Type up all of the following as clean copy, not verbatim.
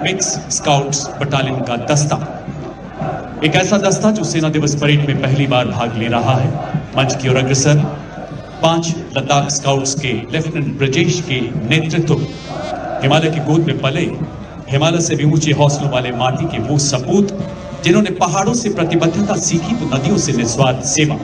Mix scouts battalion का दस्ता, एक ऐसा दस्ता जो सेना दिवस परेड में पहली बार भाग ले रहा है। मंच की ओर अग्रसर 5 लद्दाख स्काउट्स के लेफ्टिनेंट ब्रजेश के नेतृत्व, हिमालय की गोद में पले, हिमालय से भी ऊंचे हौसलों वाले माटी के वो सपूत जिन्होंने पहाड़ों से प्रतिबद्धता सीखी तो नदियों से निस्वार्थ सेवा।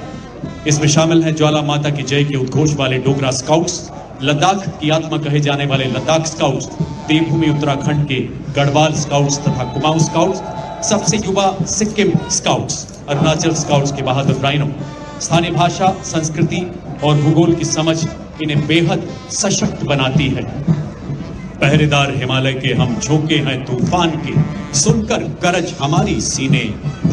इसमें शामिल हैं ज्वाला माता की जय के उद्घोष वाले डोगरा स्काउट्स, लद्दाख की आत्मा कहे जाने वाले लद्दाख स्काउट्स, देवभूमि उत्तराखंड के गढ़वाल स्काउट्स तथा कुमाऊं स्काउट्स, सबसे युवा सिक्किम स्काउट्स, अरुणाचल स्काउट्स के बहादुर राइनो। स्थानीय भाषा, संस्कृति और भूगोल की समझ इन्हें बेहद सशक्त बनाती है। पहरेदार हिमालय के हम झोंके हैं तूफान के, सुनकर गरज हमारी सीने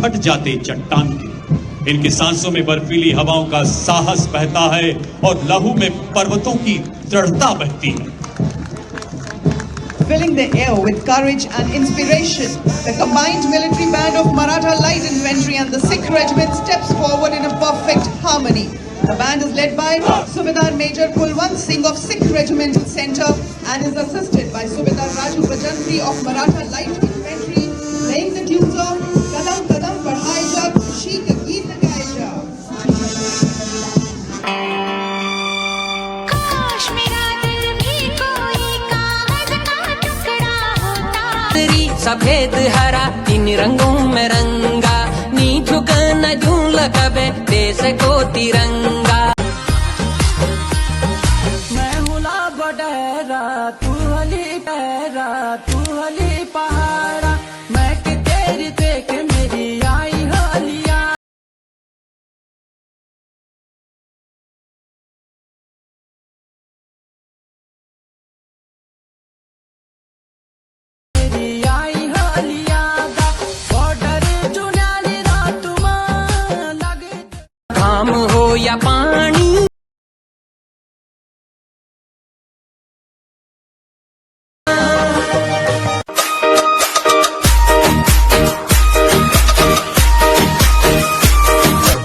फट जाते चट्टान के। इनकी सांसों में बर्फीली हवाओं का साहस बहता है और लहू में पर्वतों की दृढ़ता बहती है। Filling the air with courage and inspiration, the combined military band of Maratha Light Infantry and the Sikh Regiment steps forward in a perfect harmony. The band is led by Subedar Major Kulwant Singh of Sikh Regimental Centre and is assisted by Subedar Raju Bajantri of Maratha Light Infantry, playing the tunes of Kadam Kadam Badhai Ja, Khushi Ka Geet Gaye Ja. सफेद हरा इन रंगों में रंगा, नी झुक न झूल कबे देश को तिरंगा। मैं हुला बडरा तू हली पैरा, तू हली पहाड़ा, मैं के तेरी देख मेरी आई हलिया। घाम हो या पानी,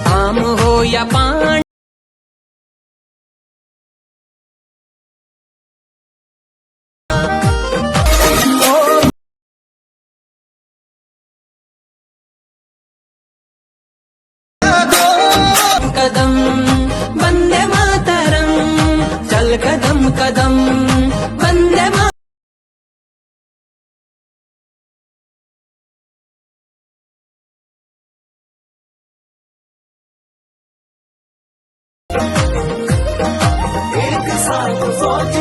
घाम हो या पानी, कदम वंदे मातरम, चल कदम कदम वंदे मातरम। एक साथ सोच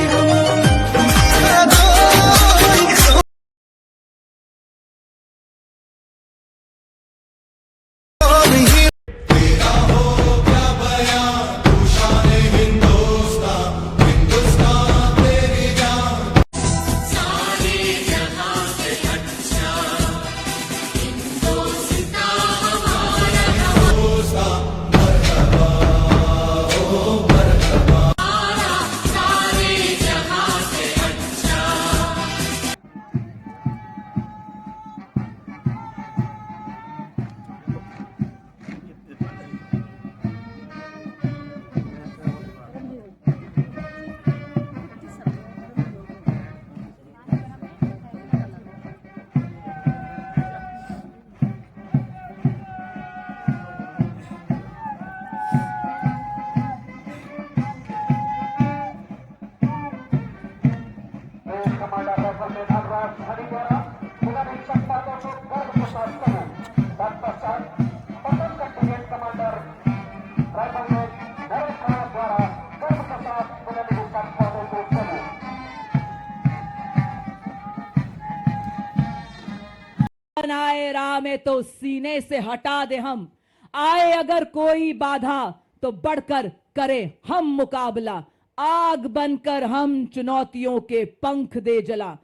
आए राह में तो सीने से हटा दे हम, आए अगर कोई बाधा तो बढ़कर करे हम मुकाबला, आग बनकर हम चुनौतियों के पंख दे जला।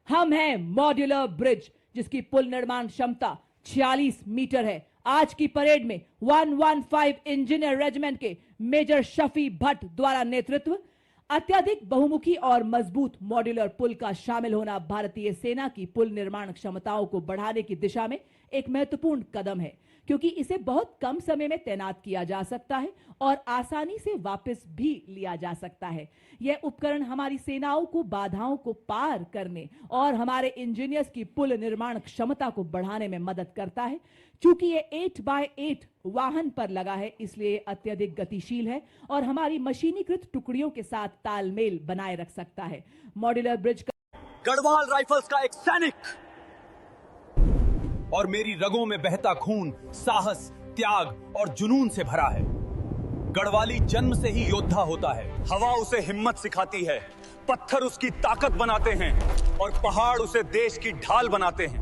हम हैं मॉड्यूलर ब्रिज जिसकी पुल निर्माण क्षमता 46 मीटर है। आज की परेड में 115 इंजीनियर रेजिमेंट के मेजर शफी भट्ट द्वारा नेतृत्व, अत्यधिक बहुमुखी और मजबूत मॉड्यूलर पुल का शामिल होना भारतीय सेना की पुल निर्माण क्षमताओं को बढ़ाने की दिशा में एक महत्वपूर्ण कदम है। क्योंकि इसे बहुत कम समय में तैनात किया जा सकता है और आसानी से वापस भी लिया जा सकता है। यह उपकरण हमारी सेनाओं को बाधाओं को पार करने और हमारे इंजीनियर्स की पुल निर्माण क्षमता को बढ़ाने में मदद करता है। चूंकि ये 8x8 वाहन पर लगा है, इसलिए अत्यधिक गतिशील है और हमारी मशीनीकृत टुकड़ियों के साथ तालमेल बनाए रख सकता है। मॉड्यूलर ब्रिज का गढ़वाल राइफल्स का एक सैनिक और मेरी रगों में बहता खून साहस, त्याग और जुनून से भरा है। गढ़वाली जन्म से ही योद्धा होता है। हवा उसे हिम्मत सिखाती है, पत्थर उसकी ताकत बनाते हैं और पहाड़ उसे देश की ढाल बनाते हैं।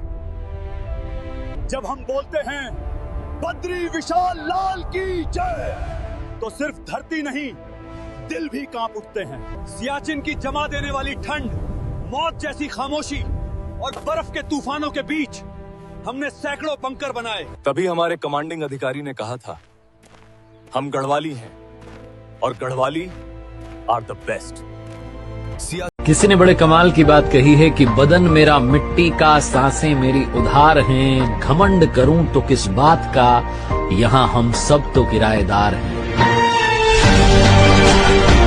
जब हम बोलते हैं बद्री विशाल लाल की जय, तो सिर्फ धरती नहीं, दिल भी कांप उठते हैं। सियाचिन की जमा देने वाली ठंड, मौत जैसी खामोशी और बर्फ के तूफानों के बीच हमने सैकड़ों बंकर बनाए। तभी हमारे कमांडिंग अधिकारी ने कहा था, हम गढ़वाली हैं और गढ़वाली आर द बेस्ट। किसी ने बड़े कमाल की बात कही है कि बदन मेरा मिट्टी का, सांसें मेरी उधार हैं, घमंड करूं तो किस बात का, यहाँ हम सब तो किराएदार हैं।